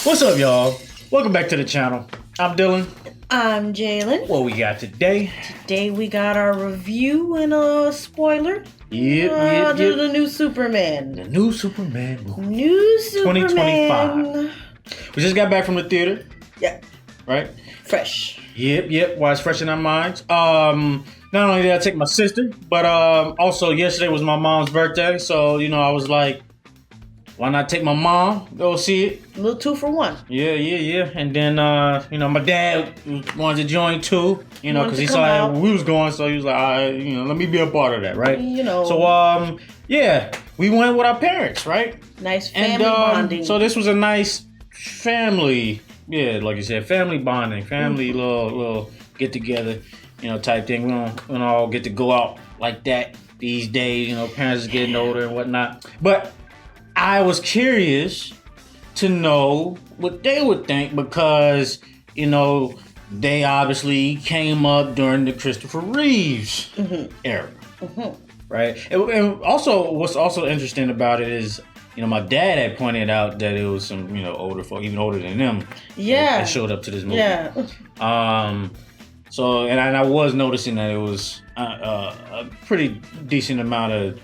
What's up, y'all? Welcome back to the channel. I'm Dylan. I'm Jalen. What we got today? Today we got our review and a spoiler. Yep. The new Superman. The new Superman movie. New Superman. 2025. We just got back from the theater. Yeah. Right? Fresh. Yep. Why it's fresh in our minds. Not only did I take my sister, but also yesterday was my mom's birthday. So, I was like, why not take my mom, go see it? A little 2 for 1. Yeah. And then, my dad wanted to join too, because he saw that we was going. So he was like, all right, let me be a part of that, right? So, we went with our parents, right? Nice family bonding. So this was a nice family, like you said, family bonding, family little get together, type thing. We don't all get to go out like that these days. Parents are getting older and whatnot. But I was curious to know what they would think because, they obviously came up during the Christopher Reeves era, right? And also, what's also interesting about it is, my dad had pointed out that it was some, older folk, even older than them, that showed up to this movie. Yeah. So, and I was noticing that it was a pretty decent amount of,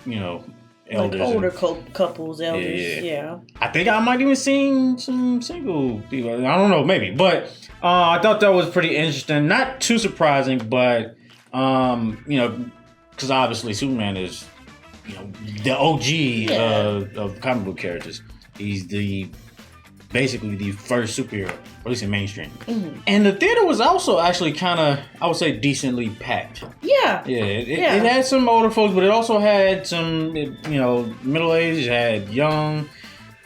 elders, like older couples, elders. Yeah. I think I might even seen some single people. I don't know, maybe, but I thought that was pretty interesting. Not too surprising, but because obviously Superman is, the OG of comic book characters. He's basically the first superhero, at least in mainstream. And the theater was also actually kind of, I would say, decently packed. Yeah. It had some older folks, but it also had some, middle-aged, it had young,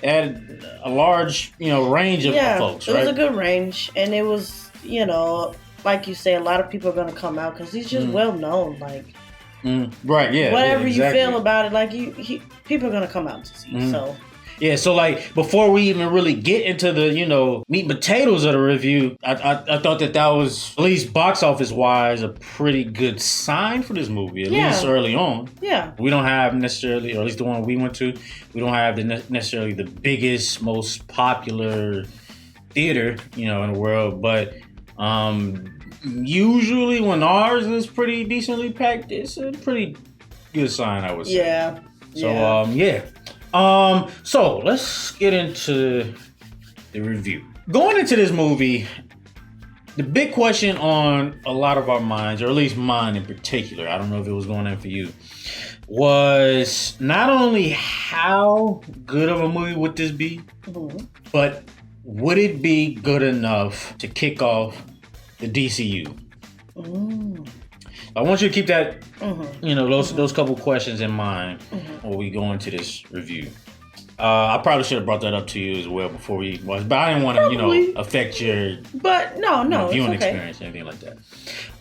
it had a large, range of folks, right? It was a good range, and it was, like you say, a lot of people are going to come out because he's just well-known, like. Right, yeah. Whatever exactly. you feel about it, like, people are going to come out to see, so. Yeah, so like before we even really get into the meat and potatoes of the review, I thought that was, at least box office wise, a pretty good sign for this movie, at least early on. Yeah, we don't have necessarily, or at least the one we went to, we don't have necessarily the biggest, most popular theater in the world, but usually when ours is pretty decently packed, it's a pretty good sign, I would say. Yeah. So let's get into the review. Going into this movie, the big question on a lot of our minds, or at least mine in particular, I don't know if it was going in for you, was not only how good of a movie would this be, but would it be good enough to kick off the DCU? I want you to keep that, those couple questions in mind when we go into this review. I probably should have brought that up to you as well before we watched, but I didn't want to, affect your viewing experience or anything like that.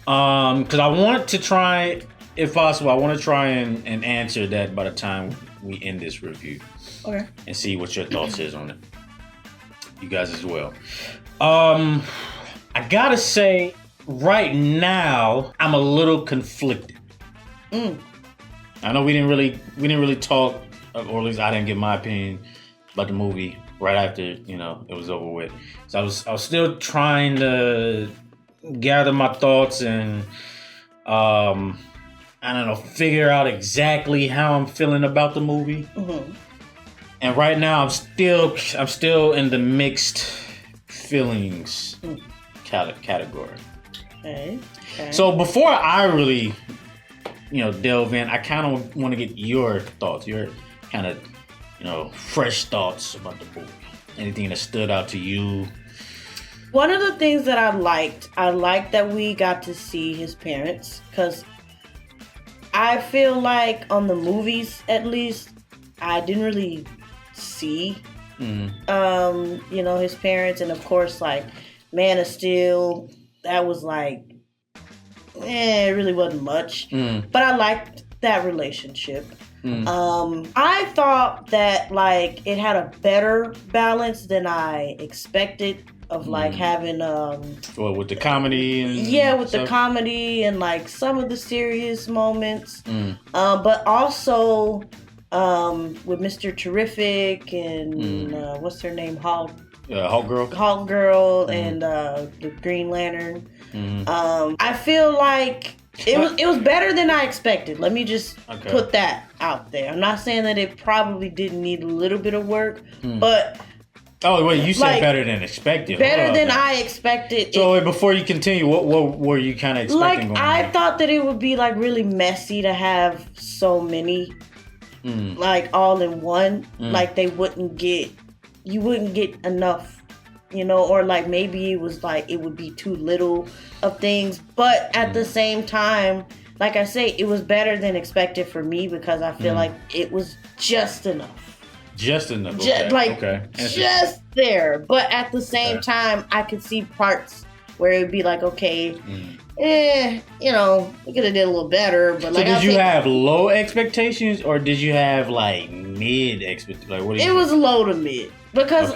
Because I want to try, if possible, and answer that by the time we end this review. Okay. And see what your thoughts is on it. You guys as well. I gotta say, right now, I'm a little conflicted. I know we didn't really talk, or at least I didn't give my opinion about the movie right after it was over with. So I was still trying to gather my thoughts and I don't know, figure out exactly how I'm feeling about the movie. And right now I'm still in the mixed feelings category. Okay. So before I really, delve in, I kind of want to get your thoughts, your kind of, fresh thoughts about the movie. Anything that stood out to you? One of the things that I liked that we got to see his parents, because I feel like on the movies, at least, I didn't really see, his parents, and of course, like, Man of Steel, that was like, it really wasn't much. But I liked that relationship. I thought that, like, it had a better balance than I expected of, like, having... with the comedy and the comedy and, like, some of the serious moments. But also with Mr. Terrific and what's her name? Hawk Girl, and the Green Lantern. I feel like it was better than I expected. Let me just put that out there. I'm not saying that it probably didn't need a little bit of work, but oh wait, you said better than expected. Better than I expected. So wait, before you continue, what were you kind of expecting? Like I thought that it would be like really messy to have so many, like all in one. Like you wouldn't get enough. Or like maybe it was like it would be too little of things. But at the same time, like I say, it was better than expected for me because I feel like it was just enough. Just enough. Just there. But at the same time, I could see parts where it would be like, okay, we could have did a little better. But so did you have low expectations or did you have like mid expectations? Like what? It was low to mid. Because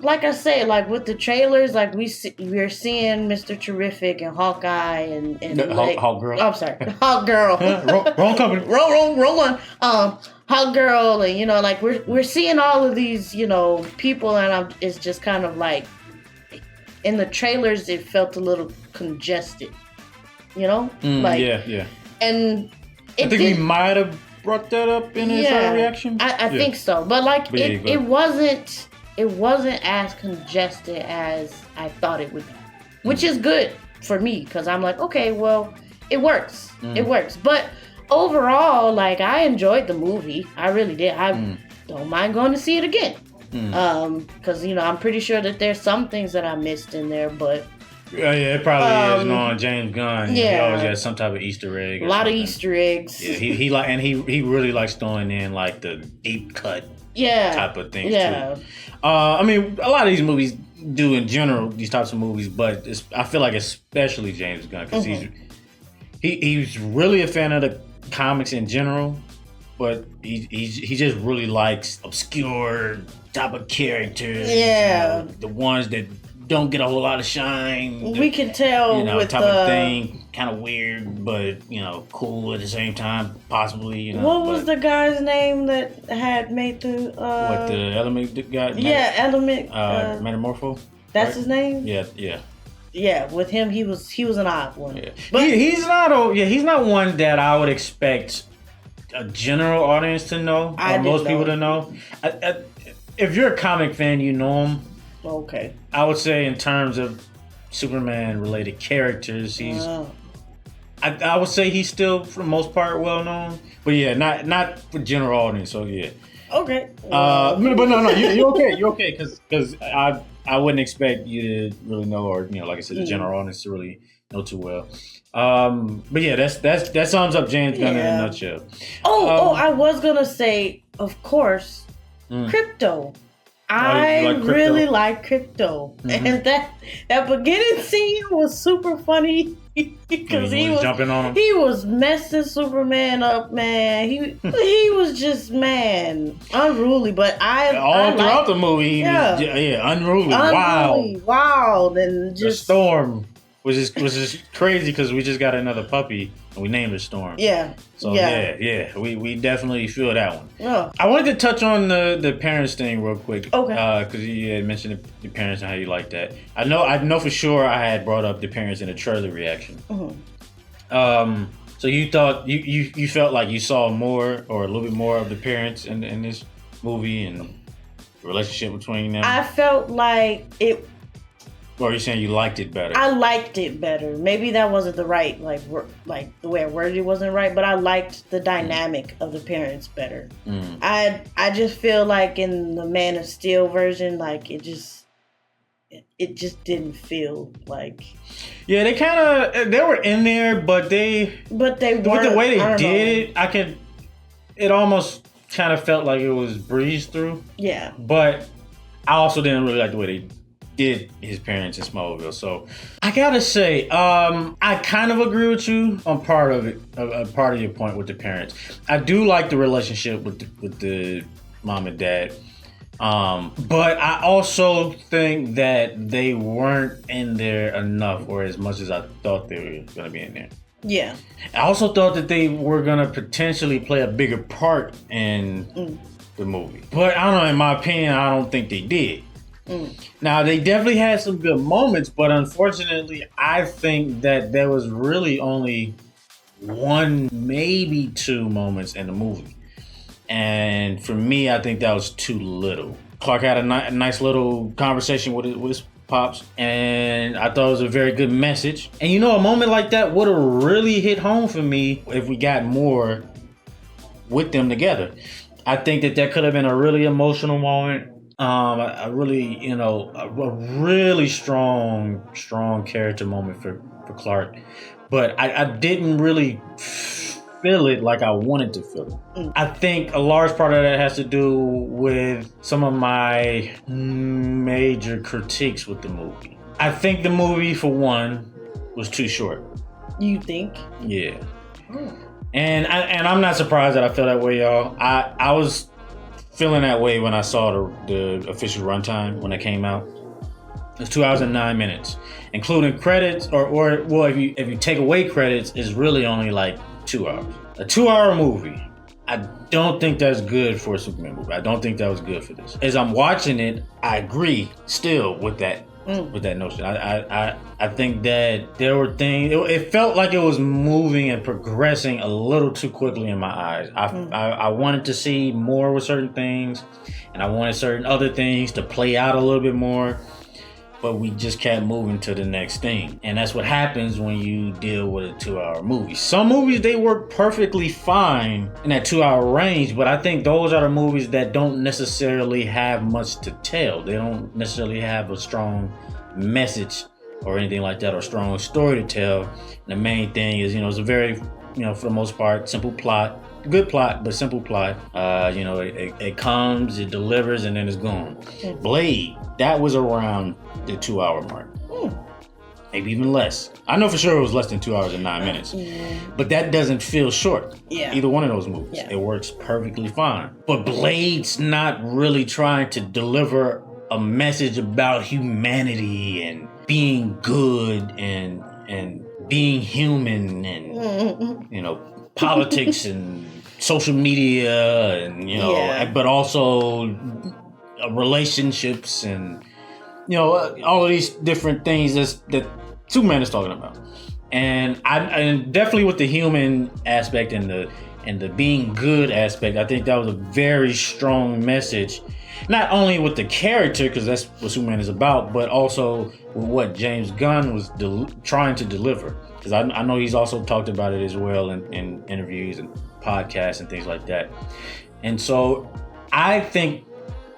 like I say, like with the trailers, like we're seeing Mr. Terrific and Hawkeye and Hawk Girl. I'm sorry, Hawk Girl. Wrong company. Wrong one. Hawk Girl, and like we're seeing all of these people, and it's just kind of like in the trailers it felt a little congested, yeah. And I think we might have brought that up in his reaction. I think so, but like it wasn't as congested as I thought it would be, which is good for me because I'm like, okay, well, it works. It works. But overall, like I enjoyed the movie. I really did. I don't mind going to see it again. Because I'm pretty sure that there's some things that I missed in there, but. Yeah, it probably is. Knowing James Gunn, he always has some type of Easter egg. A lot of Easter eggs. Yeah, he really likes throwing in like the deep cut type of things too. I mean, a lot of these movies do in general these types of movies, but I feel like especially James Gunn because he's really a fan of the comics in general, but he just really likes obscure type of characters. Yeah, the ones that don't get a whole lot of shine. We can tell with type of thing, kind of weird, but cool at the same time, possibly. What was the guy's name that had made the the Element guy? Element. Metamorpho. That's his name. Yeah. Yeah, with him, he was an odd one. Yeah. But he's not one that I would expect a general audience to know, or most people to know. If you're a comic fan, you know him. Okay. I would say in terms of Superman-related characters, he's. I would say he's still, for the most part, well known. But yeah, not for general audience. So yeah. Okay. But no, you're okay. You're okay because I wouldn't expect you to really know, or like I said, the general audience to really know too well. But yeah, that sums up James Gunn in a nutshell. I was gonna say, of course, Crypto. I really like Crypto, and that beginning scene was super funny because he was jumping on him. He was messing Superman up, man. He was just unruly. But throughout the movie, he was unruly, wild, and just the Storm. Which is crazy because we just got another puppy and we named her Storm. Yeah. So we definitely feel that one. Yeah. I wanted to touch on the parents thing real quick. Okay. Because you had mentioned the parents and how you like that. I know for sure I had brought up the parents in a trailer reaction. So you thought you felt like you saw more or a little bit more of the parents in this movie and the relationship between them. I felt like it. Or are you saying you liked it better? I liked it better. Maybe that wasn't the right the way I worded it wasn't right, but I liked the dynamic of the parents better. I just feel like in the Man of Steel version, like it just didn't feel like. Yeah, they were in there, but they weren't. The way they did it, it almost kind of felt like it was breezed through. Yeah. But I also didn't really like the way they did his parents in Smallville. So I gotta say, I kind of agree with you on part of it, a part of your point with the parents. I do like the relationship with the mom and dad. But I also think that they weren't in there enough or as much as I thought they were going to be in there. Yeah. I also thought that they were going to potentially play a bigger part in the movie. But I don't know, in my opinion, I don't think they did. Now, they definitely had some good moments, but unfortunately, I think that there was really only one, maybe two moments in the movie. And for me, I think that was too little. Clark had a nice little conversation with his pops, and I thought it was a very good message. And you know, a moment like that would have really hit home for me if we got more with them together. I think that could have been a really emotional moment. A really, a really strong character moment for Clark. But I didn't really feel it like I wanted to feel it. I think a large part of that has to do with some of my major critiques with the movie. I think the movie, for one, was too short. You think? Yeah. And I'm not surprised that I feel that way, y'all. I was feeling that way when I saw the official runtime when it came out. It's 2 hours and 9 minutes, including credits, or well, if you take away credits, it's really only like 2 hours. A 2-hour movie. I don't think that's good for a Superman movie. I don't think that was good for this. As I'm watching it, I agree still with that notion. I think that there were things. It felt like it was moving and progressing a little too quickly in my eyes. I wanted to see more with certain things, and I wanted certain other things to play out a little bit more. But we just kept moving to the next thing. And that's what happens when you deal with a 2-hour movie. Some movies, they work perfectly fine in that 2-hour range, but I think those are the movies that don't necessarily have much to tell. They don't necessarily have a strong message or anything like that, or strong story to tell. And the main thing is, it's a very, for the most part, simple plot. Good plot, but simple plot. It comes, it delivers, and then it's gone. Blade, that was around the 2-hour mark. Maybe even less. I know for sure it was less than 2 hours and 9 minutes. But that doesn't feel short. Yeah. Either one of those movies. Yeah. It works perfectly fine. But Blade's not really trying to deliver a message about humanity and being good and being human and politics and social media and but also relationships and all of these different things that Superman is talking about. And definitely with the human aspect and the being good aspect, I think that was a very strong message. Not only with the character, because that's what Superman is about, but also with what James Gunn was trying to deliver. Because I know he's also talked about it as well in interviews and podcasts and things like that. And so I think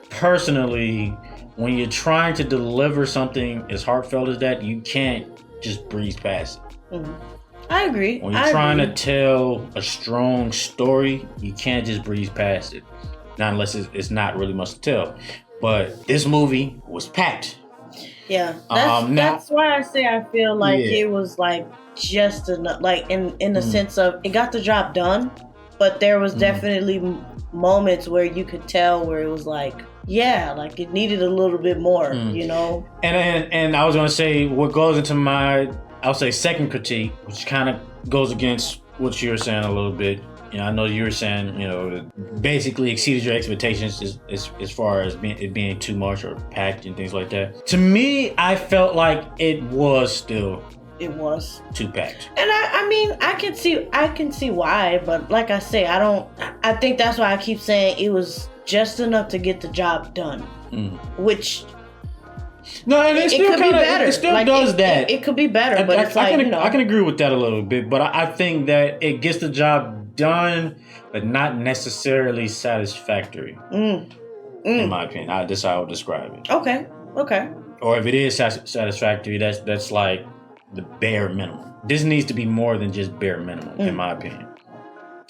personally, when you're trying to deliver something as heartfelt as that, you can't just breeze past it. I agree. When you're trying to tell a strong story, you can't just breeze past it. Not unless it's not really much to tell. But this movie was packed. Yeah, that's why I say I feel like it was like just enough, like in the sense of it got the job done, but there was definitely moments where you could tell where it was like, like it needed a little bit more, And I was gonna say what goes into my, I'll say, second critique, which kind of goes against what you were saying a little bit. I know you were saying, basically exceeded your expectations as far as it being too much or packed and things like that. To me, I felt like it was still too packed. And I mean, I can see why, but like I say, I think that's why I keep saying it was just enough to get the job done, which. No, and it still could be better. It still does that. It could be better, but I can agree with that a little bit, but I think that it gets the job done, but not necessarily satisfactory. In my opinion, that's how I would describe it. Okay. Or if it is satisfactory, that's like the bare minimum. This needs to be more than just bare minimum, in my opinion.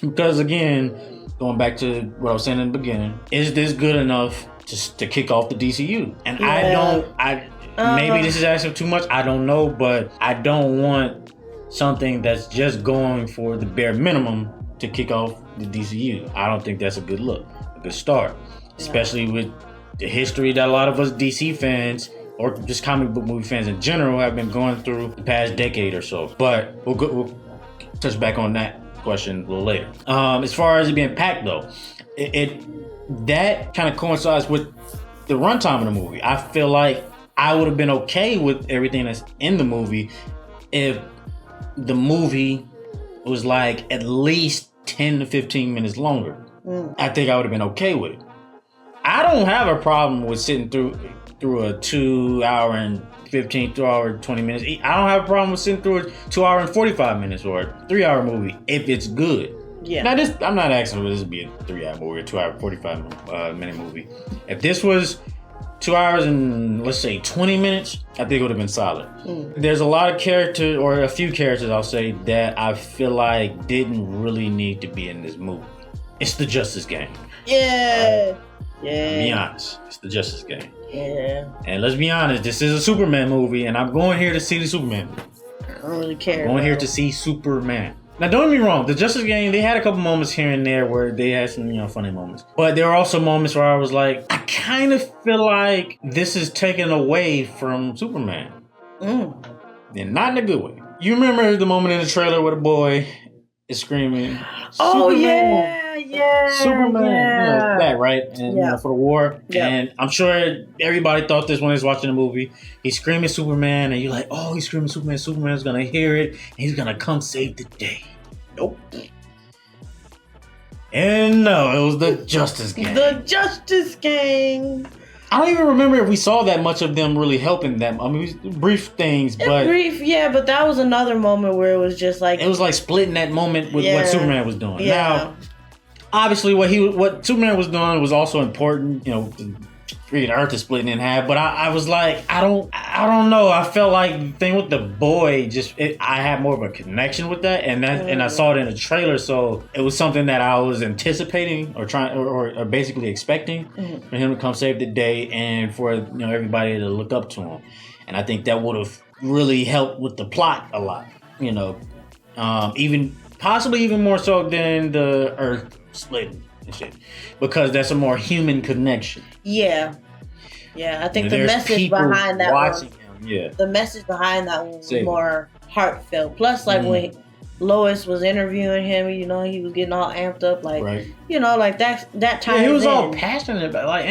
Because again, going back to what I was saying in the beginning, is this good enough to kick off the DCU? And maybe this is asking too much. I don't know, but I don't want something that's just going for the bare minimum to kick off the DCU. I don't think that's a good start, especially with the history that a lot of us DC fans or just comic book movie fans in general have been going through the past decade or so. But we'll touch back on that question a little later. As far as it being packed though, that kind of coincides with the runtime of the movie. I feel like I would have been okay with everything that's in the movie if the movie was like at least 10 to 15 minutes longer. I think I would have been okay with it. I don't have a problem with sitting through a 2 hour and 15, 2 hour, 20 minutes. I don't have a problem with sitting through a 2 hour and 45 minutes or a 3 hour movie if it's good. Yeah. Now I'm not asking for this to be a 3 hour movie or 2 hour 45 minute movie. If this was 2 hours and let's say 20 minutes, I think it would have been solid. There's a lot of characters, or a few characters I'll say, that I feel like didn't really need to be in this movie. It's the Justice Gang. Yeah. Yeah. I'll be honest. It's the Justice Gang. Yeah. And let's be honest, this is a Superman movie, and I'm going here to see the Superman movie. I don't really care. I'm going here to see Superman. Now, don't get me wrong. The Justice Gang, they had a couple moments here and there where they had some, funny moments. But there were also moments where I was like, I kind of feel like this is taken away from Superman. And not in a good way. You remember the moment in the trailer where the boy is screaming, "Oh, Superman! yeah, Superman!" yeah. That, right? And for the war. Yeah. And I'm sure everybody thought this when they was watching the movie. He's screaming Superman, and you're like, oh, he's screaming Superman. Superman's going to hear it, and he's going to come save the day. Nope. And no, it was the Justice Gang. The Justice Gang. I don't even remember if we saw that much of them really helping them. I mean, it was brief things, but... but that was another moment where it was just like... It was like splitting that moment with what Superman was doing. Yeah. Now, obviously, what Superman was doing was also important. The freaking Earth is splitting in half. But I was like, I don't know. I felt like the thing with the boy, I had more of a connection with that, and I saw it in the trailer, so it was something that I was anticipating or basically expecting for him to come save the day and for everybody to look up to him. And I think that would have really helped with the plot a lot. Possibly even more so than the Earth splitting and shit, because that's a more human connection. Yeah, I think the message behind that the message behind that one was more heartfelt. Plus, like when Lois was interviewing him, he was getting all amped up, like like that time. Yeah, he was all passionate about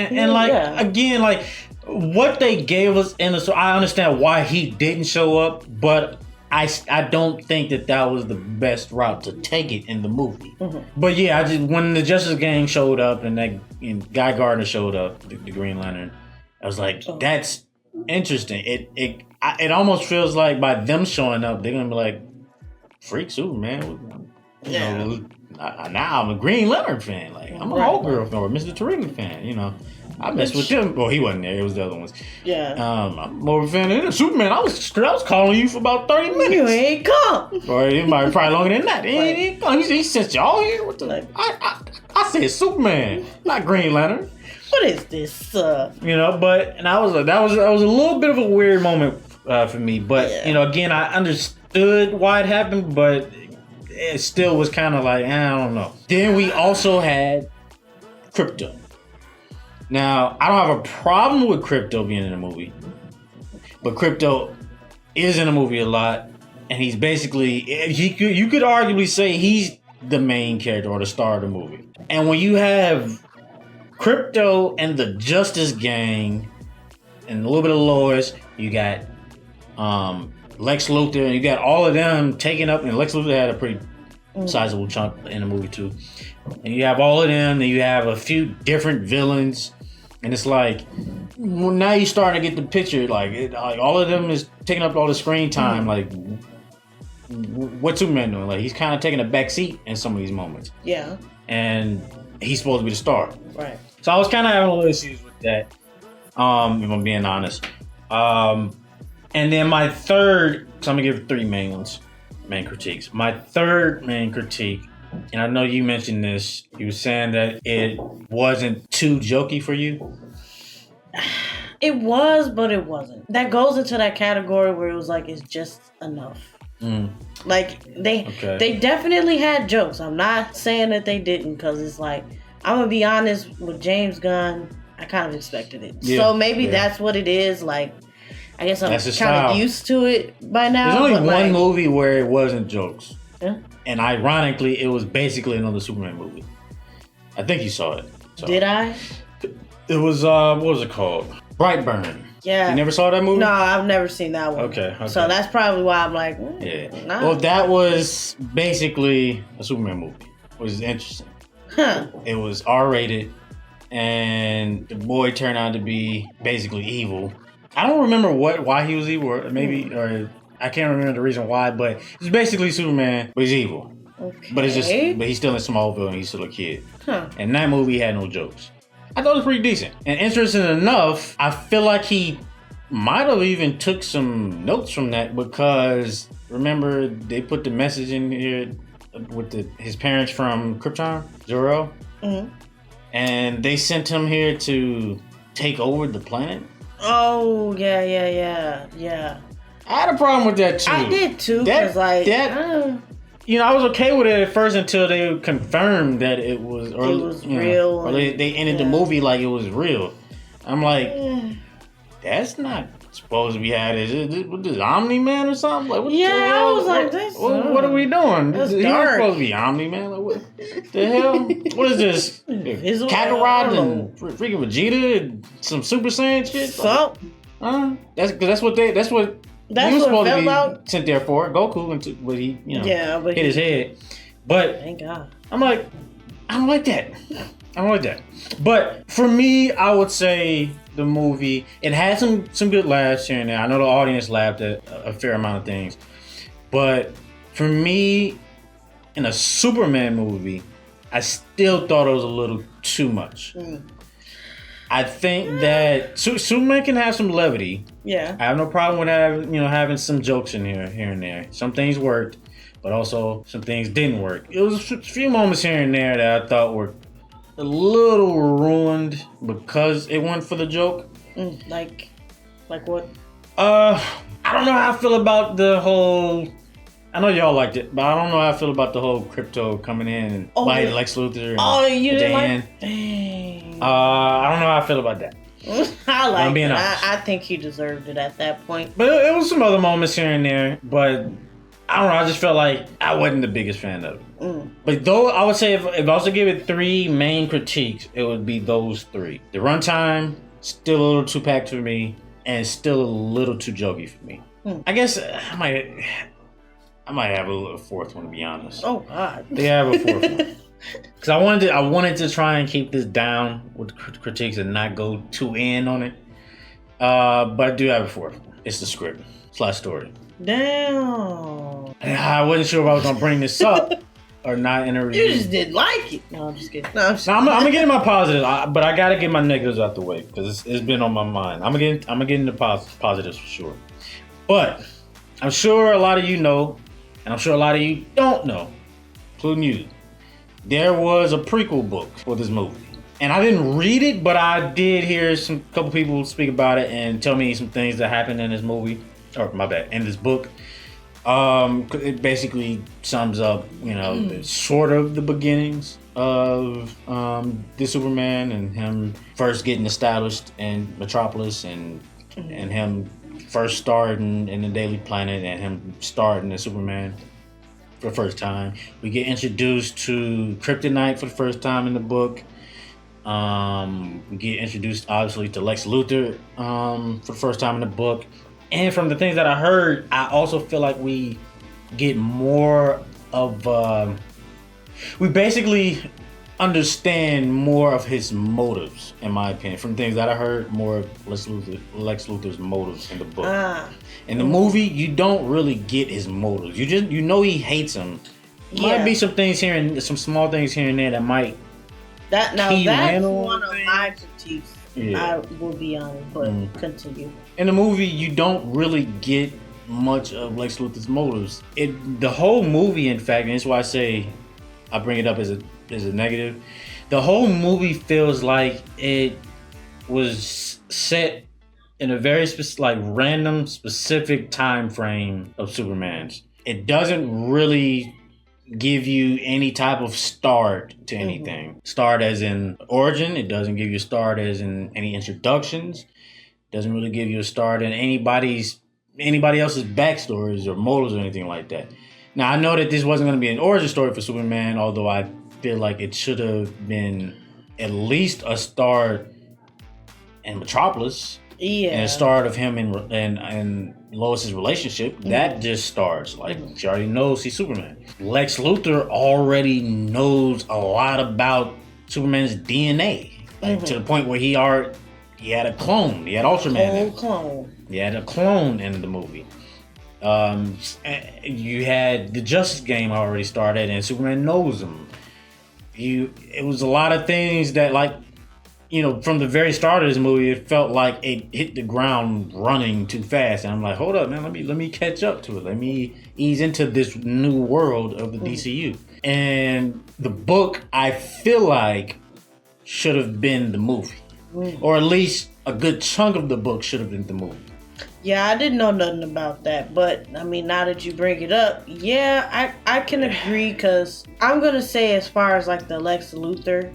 again, like what they gave us so I understand why he didn't show up, but I don't think that was the best route to take it in the movie. But yeah, when the Justice Gang showed up and Guy Gardner showed up, the Green Lantern, I was like, that's interesting. It almost feels like by them showing up, they're gonna be like, freak Superman. Now I'm a Green Lantern fan. Like I'm a Hulk Girl fan or Mr. Terrific fan. I messed with them. Well, he wasn't there. It was the other ones. Yeah. I'm more of a fan of Superman. I was calling you for about 30 minutes. You ain't come. Or it might be probably longer than that. He ain't come. He sent y'all here. What the? I said Superman, not Green Lantern. What is this? But I was like, that was a little bit of a weird moment for me. But again, I understood why it happened, but it still was kind of like, I don't know. Then we also had Crypto. Now, I don't have a problem with Crypto being in the movie, but Crypto is in the movie a lot, and he's basically, you could arguably say he's the main character or the star of the movie. And when you have Crypto and the Justice Gang and a little bit of Lois, you got Lex Luthor, and you got all of them taken up, and Lex Luthor had a pretty sizable chunk in the movie too. And you have all of them, and you have a few different villains, and it's like, well, now you're starting to get the picture. Like all of them is taking up all the screen time. Like, what's Superman doing? Like, he's kind of taking a back seat in some of these moments. Yeah. And he's supposed to be the star. Right. So I was kind of having a little issues with that, if I'm being honest. And then my third, so I'm gonna give 3 main critiques. My third main critique, and I know you mentioned this, you were saying that it wasn't too jokey for you. It was, but it wasn't. That goes into that category where it was like, it's just enough. Like, they definitely had jokes. I'm not saying that they didn't, because it's like, I'm going to be honest, with James Gunn, I kind of expected it. Yeah, so maybe that's what it is. Like, I guess I'm kind of used to it by now. There's only one movie where it wasn't jokes. Yeah? And ironically, it was basically another Superman movie. I think you saw it. Did I? It was what was it called? Brightburn. Yeah. You never saw that movie? No, I've never seen that one. Okay. So that's probably why I'm like, yeah. Nah. Well, that was basically a Superman movie, which is interesting. Huh. It was R-rated, and the boy turned out to be basically evil. I don't remember why he was evil, or I can't remember the reason why, but it's basically Superman, but he's evil. Okay. But he's still in Smallville and he's still a kid. Huh. And that movie had no jokes. I thought it was pretty decent. And interesting enough, I feel like he might have even took some notes from that, because remember they put the message in here with his parents from Krypton, Jor-El? Mm-hmm. And they sent him here to take over the planet. Oh, yeah. I had a problem with that too. I did too, because you know, I was okay with it at first until they confirmed that it was real. Or they ended the movie like it was real. I'm like, that's not supposed to be had. Is this Omni-Man or something? Like, what the hell? I was like, this. What are we doing? That's He was dark. supposed to be Omni-Man. Like, what the hell? What is this? Kakarot and freaking Vegeta and some Super Saiyan shit? So, That's what he was supposed to be out. sent there for. Goku, but he, hit his head. But thank God. I'm like, I don't like that. But for me, I would say the movie, it had some good laughs here and there. I know the audience laughed at a fair amount of things. But for me, in a Superman movie, I still thought it was a little too much. I think that Superman can have some levity. Yeah. I have no problem with having some jokes in here and there. Some things worked, but also some things didn't work. It was a few moments here and there that I thought were a little ruined because it went for the joke. Like what? I don't know how I feel about the whole. I know y'all liked it, but I don't know how I feel about the whole crypto coming in and biting Lex Luthor. You didn't like? Dang. I don't know how I feel about that. I like it. I think he deserved it at that point. But it was some other moments here and there, but I don't know. I just felt like I wasn't the biggest fan of it. But though I would say if I was to give it 3 main critiques, it would be those 3. The runtime, still a little too packed for me, and still a little too jokey for me. I guess I might have a 4th one, to be honest. Oh God. They have a 4th one. Because I wanted to try and keep this down with critiques and not go too in on it. But I do have a 4th one. It's the script / story. Damn. I wasn't sure if I was gonna bring this up or not in a review. You just didn't like it. No, I'm just kidding. I'm gonna get in my positives, but I gotta get my negatives out the way because it's been on my mind. I'm gonna get into positives for sure. But I'm sure a lot of you know, and I'm sure a lot of you don't know, including you. There was a prequel book for this movie. And I didn't read it, but I did hear a couple people speak about it and tell me some things that happened in this movie. Or, my bad, in this book. It basically sums up, sort of the beginnings of the Superman and him first getting established in Metropolis and him first starting in the Daily Planet and him starting as Superman for the first time. We get introduced to Kryptonite for the first time in the book. We get introduced, obviously, to Lex Luthor for the first time in the book. And from the things that I heard, I also feel like we get more of... we basically understand more of his motives, in my opinion. From things that I heard, more of Lex Luthor's motives in the book. In the movie, you don't really get his motives. You know he hates him. Might be some things here and some small things here and there that might... That's one of my critiques. I will be honest, but continue. In the movie, you don't really get much of Lex Luthor's motives. The whole movie, in fact, and that's why I say I bring it up as a negative. The whole movie feels like it was set in a very random, specific time frame of Superman's. It doesn't really give you any type of start to anything. Start as in origin. It doesn't give you a start as in any introductions. It doesn't really give you a start in anybody else's backstories or motives or anything like that. Now, I know that this wasn't going to be an origin story for Superman, although I feel like it should have been at least a start and Metropolis. Yeah. And the start of him and Lois's relationship, that just starts. Like, she already knows he's Superman. Lex Luthor already knows a lot about Superman's DNA. Like, to the point where he had a clone. He had Ultraman. Clone. He had a clone in the movie. You had the Justice Game already started, and Superman knows him. It was a lot of things that, like, from the very start of this movie, it felt like it hit the ground running too fast. And I'm like, hold up, man, let me catch up to it. Let me ease into this new world of the DCU. And the book, I feel like, should have been the movie. Or at least a good chunk of the book should have been the movie. Yeah, I didn't know nothing about that. But, I mean, now that you bring it up, yeah, I can agree. Because I'm going to say, as far as, like, the Lex Luthor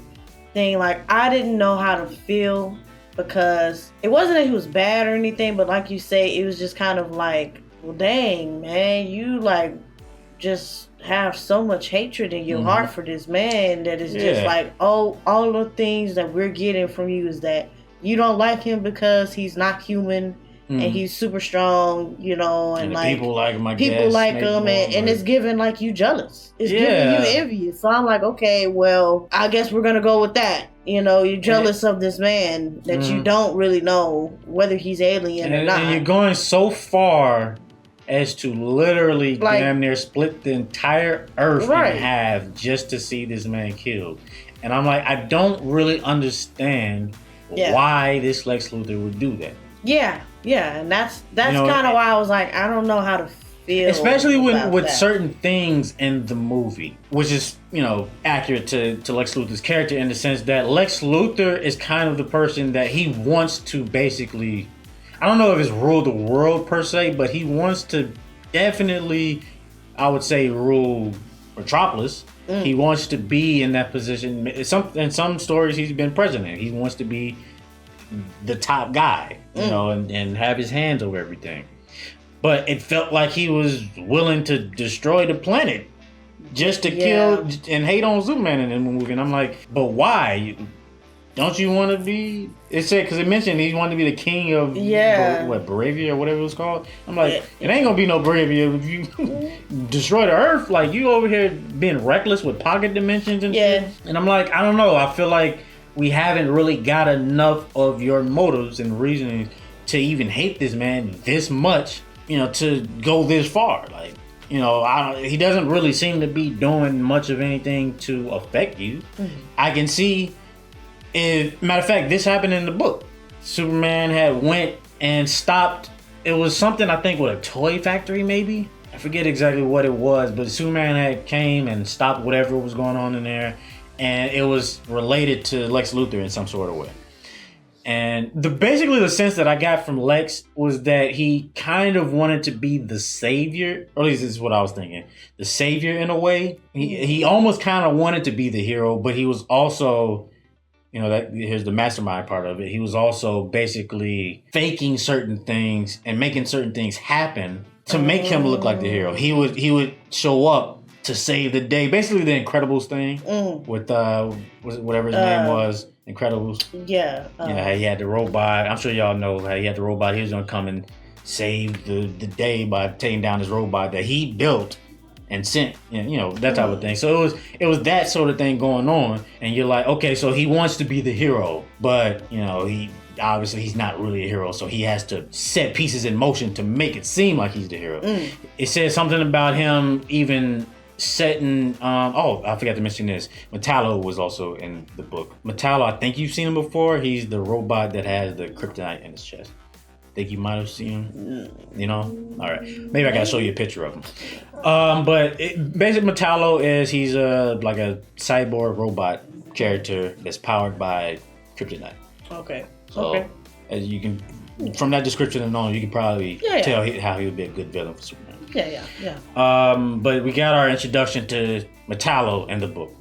thing, like, I didn't know how to feel, because it wasn't that he was bad or anything, but like you say, it was just kind of like, well, dang, man, you like just have so much hatred in your heart for this man that is just like, oh, all the things that we're getting from you is that you don't like him because he's not human and he's super strong, and like people like him, and it's giving like you jealous. It's giving you envious. So I'm like, okay, well, I guess we're gonna go with that. You're jealous of this man that you don't really know whether he's alien or not. And you're going so far as to literally damn near split the entire earth in half just to see this man killed. And I'm like, I don't really understand why this Lex Luthor would do that. Yeah, and that's kind of why I was like, I don't know how to feel. Especially with certain things in the movie, which is, accurate to Lex Luthor's character, in the sense that Lex Luthor is kind of the person that he wants to basically, I don't know if it's rule the world per se, but he wants to definitely, I would say, rule Metropolis. He wants to be in that position. In some stories, he's been president. He wants to be the top guy, and have his hands over everything. But it felt like he was willing to destroy the planet just to kill and hate on Superman in the movie. And I'm like, but why? Don't you want to be? It said, because it mentioned he wanted to be the king of Bravia or whatever it was called. I'm like, it ain't gonna be no Bravia if you destroy the Earth. Like, you over here being reckless with pocket dimensions and shit. And I'm like, I don't know. I feel like we haven't really got enough of your motives and reasoning to even hate this man this much, to go this far. Like, he doesn't really seem to be doing much of anything to affect you. I can see, matter of fact, this happened in the book. Superman had went and stopped, it was something, I think, with a toy factory maybe. I forget exactly what it was, but Superman had came and stopped whatever was going on in there. And it was related to Lex Luthor in some sort of way. And basically the sense that I got from Lex was that he kind of wanted to be the savior, or at least this is what I was thinking. The savior in a way. He almost kind of wanted to be the hero, but he was also, here's the mastermind part of it. He was also basically faking certain things and making certain things happen to make him look like the hero. He would show up to save the day, basically the Incredibles thing with whatever his name was, Incredibles. He had the robot. I'm sure y'all know how he had the robot. He was gonna come and save the day by taking down his robot that he built and sent, that type of thing. So it was that sort of thing going on, and you're like, okay, so he wants to be the hero, but he obviously he's not really a hero, so he has to set pieces in motion to make it seem like he's the hero. It says something about him even setting, I forgot to mention this. Metallo was also in the book. Metallo, I think you've seen him before. He's the robot that has the kryptonite in his chest. I think you might have seen him. All right. Maybe I gotta show you a picture of him. But basically Metallo he's like a cyborg robot character that's powered by kryptonite. Okay. So as you can, from that description alone, you can probably tell how he would be a good villain for Superman. But we got our introduction to Metallo in the book,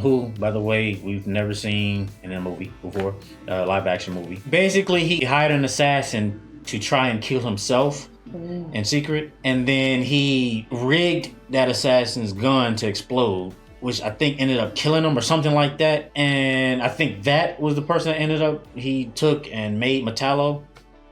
who, by the way, we've never seen in a movie before, live action movie. Basically, he hired an assassin to try and kill himself in secret, and then he rigged that assassin's gun to explode, which I think ended up killing him or something like that. And I think that was the person that he took and made Metallo.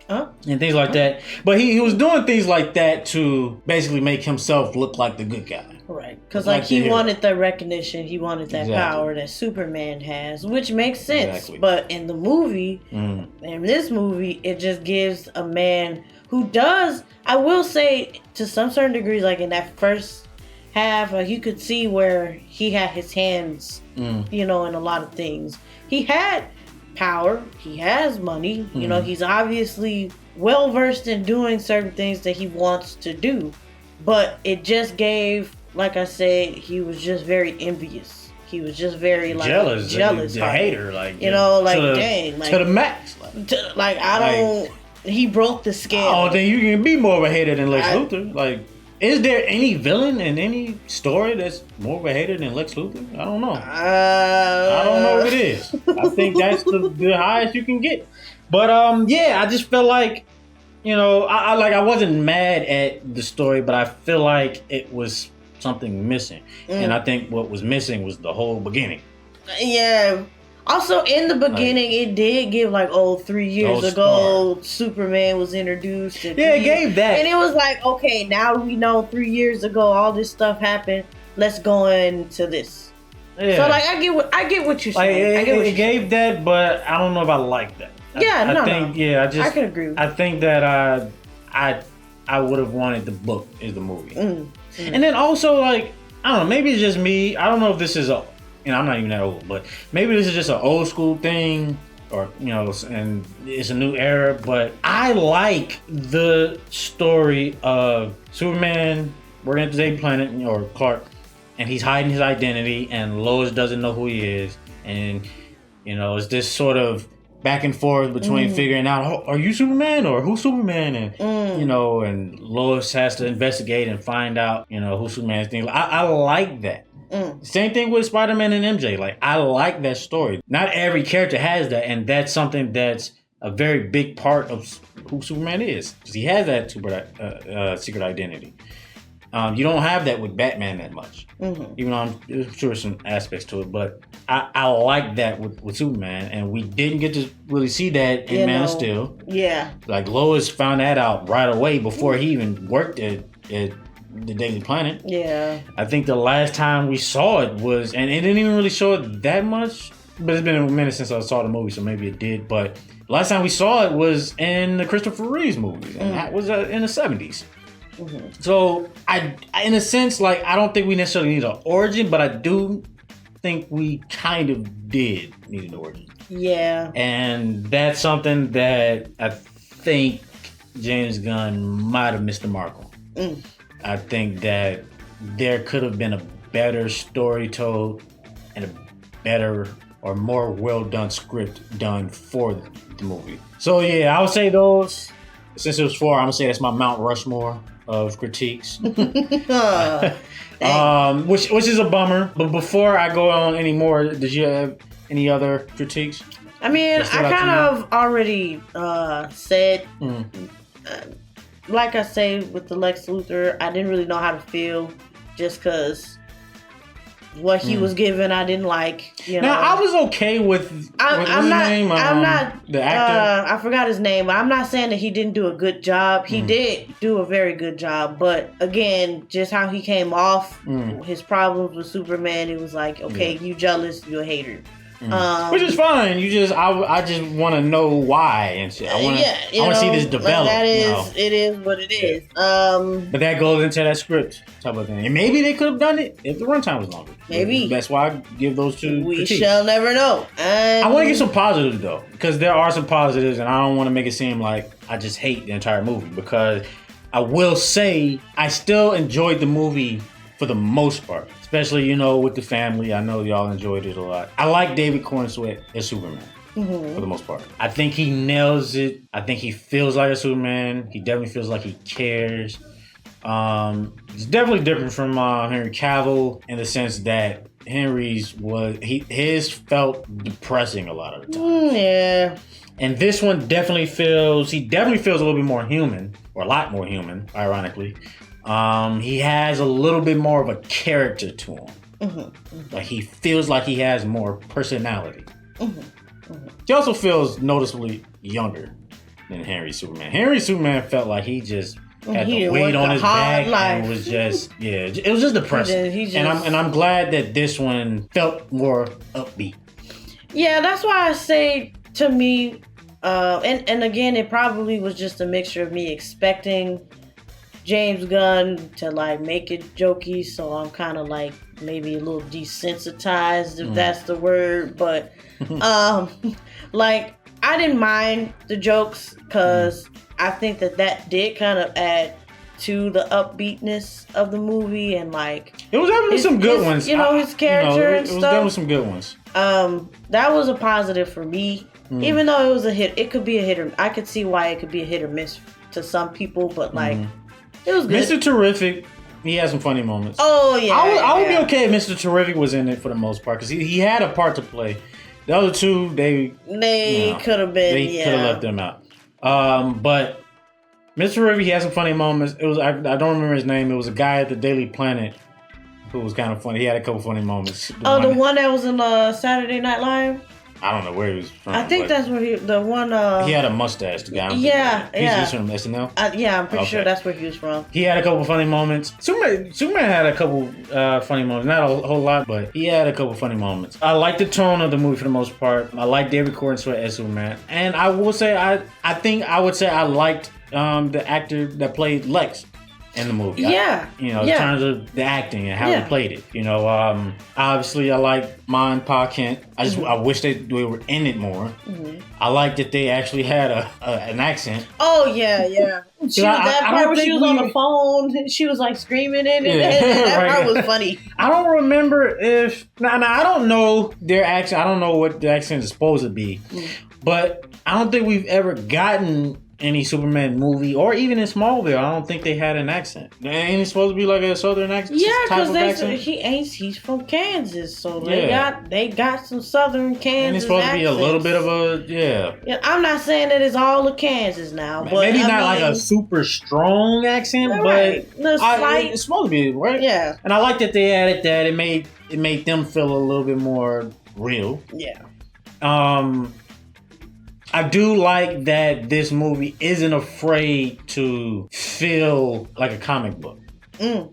And things like that. But he was doing things like that to basically make himself look like the good guy. Right. Because like he wanted the recognition, he wanted that power that Superman has, which makes sense. Exactly. But in the movie, in this movie, it just gives a man who does, I will say, to some certain degree, like in that first half, you could see where he had his hands, you know, in a lot of things. He had power, he has money, you know, he's obviously well versed in doing certain things that he wants to do, but it just gave, like I said, he was just very envious. He was just very like jealous, the hater, like, you know, like dang, like to the max, like I don't. He broke the scale. Oh, then you can be more of a hater than Lex Luthor. Like, is there any villain in any story that's more of a hater than Lex Luthor? I don't know. I don't know if it is. I think that's the highest you can get. But yeah, I just felt like, you know, I wasn't mad at the story, but I feel like it was something missing, and I think what was missing was the whole beginning. Yeah. Also, in the beginning, it did give, like, 3 years ago, Superman was introduced. Yeah, it gave that. And it was like, okay, now we know 3 years ago all this stuff happened. Let's go into this. Yeah. So, like, I get what you're saying. It gave that, but I don't know if I like that. I can agree with I think that I would have wanted the book is the movie. And then also, like, I don't know, maybe it's just me. I don't know if this is and I'm not even that old, but maybe this is just an old school thing, or, you know, and it's a new era, but I like the story of Superman working at the Daily Planet, or Clark, and he's hiding his identity, and Lois doesn't know who he is, and, you know, it's this sort of back and forth between figuring out, oh, are you Superman or who's Superman? And, you know, and Lois has to investigate and find out, you know, who Superman is. I like that. Same thing with Spider-Man and MJ. Like, I like that story. Not every character has that, and that's something that's a very big part of who Superman is, because he has that secret identity. You don't have that with Batman that much, even though I'm sure there's some aspects to it. But I like that with Superman, and we didn't get to really see that in Man of Steel. Yeah, like Lois found that out right away before he even worked at the Daily Planet. Yeah, I think the last time we saw it was, and it didn't even really show it that much. But it's been a minute since I saw the movie, so maybe it did. But last time we saw it was in the Christopher Reeves movies, and that was in the 70s. So I, in a sense, like, I don't think we necessarily need an origin, but I do think we kind of did need an origin. Yeah. And that's something that I think James Gunn might have missed the mark on. I think that there could have been a better story told and a better or more well done script done for the movie. So yeah, I would say those. Since it was 4, I'm gonna say that's my Mount Rushmore of critiques. Which is a bummer. But before I go on any more, did you have any other critiques? I mean, I kind of already said, like I say with the Lex Luthor, I didn't really know how to feel, just because what he was given, I didn't like. You know, now I was okay with. I'm not the actor. I forgot his name, but I'm not saying that he didn't do a good job. He did do a very good job, but again, just how he came off, his problems with Superman, it was like, okay, you jealous, you a hater. Which is fine. I just want to know why and shit. I want to see this develop. That is, it is what it is. But that goes into that script type of thing. And maybe they could have done it if the runtime was longer. Maybe. That's why I give those two. We critiques. shall never know. I want to get some positives though, because there are some positives, and I don't want to make it seem like I just hate the entire movie. Because I will say I still enjoyed the movie for the most part. Especially, you know, with the family. I know y'all enjoyed it a lot. I like David Cornsweet as Superman, for the most part. I think he nails it. I think he feels like a Superman. He definitely feels like he cares. It's definitely different from Henry Cavill in the sense that his felt depressing a lot of the time. Yeah. And this one definitely feels a little bit more human, or a lot more human, ironically. He has a little bit more of a character to him. Like he feels like he has more personality. He also feels noticeably younger than Henry Superman. Henry Superman felt like he just had the weight on his back and was just it was just depressing. And I'm glad that this one felt more upbeat. Yeah, that's why I say to me, and again, it probably was just a mixture of me expecting James Gunn to like make it jokey, so I'm kind of like maybe a little desensitized, if that's the word. But like I didn't mind the jokes because I think that did kind of add to the upbeatness of the movie, and like it was having some good ones. You know, his character and stuff. It was done with some good ones. That was a positive for me. Even though it was a hit, it could be a hit or I could see why it could be a hit or miss to some people, but like it was good. Mr. Terrific, he had some funny moments. Oh yeah, I would be okay if Mr. Terrific was in it for the most part because he had a part to play. The other two, they could have been. They could have left them out. But Mr. Terrific, he had some funny moments. It was I don't remember his name. It was a guy at the Daily Planet who was kind of funny. He had a couple funny moments. The one that was in Saturday Night Live. I don't know where he was from. I think that's where he had a mustache, the guy. He's from SNL? I'm pretty sure that's where he was from. He had a couple funny moments. Superman had a couple funny moments. Not a whole lot, but he had a couple funny moments. I like the tone of the movie for the most part. I like David Cornsweet as Superman. And I will say, I think I would say I liked the actor that played Lex in the movie. In terms of the acting and how he played it. You know, obviously I like Ma and Pa Kent. I wish they were in it more. I like that they actually had an accent. Oh yeah. That part where she was on the phone, she was like screaming in it. That part was funny. I don't remember if I don't know their accent. I don't know what the accent is supposed to be, but I don't think we've ever gotten any Superman movie, or even in Smallville, I don't think they had an accent. Ain't he supposed to be like a southern accent? Yeah, because he's from Kansas, so they got some southern Kansas. And he's supposed accents. to be a little bit of a Yeah, I'm not saying that it's all of Kansas now, but maybe not like a super strong accent, but it's supposed to be right. Yeah, and I like that they added that. It made them feel a little bit more real. Yeah. I do like that this movie isn't afraid to feel like a comic book. Even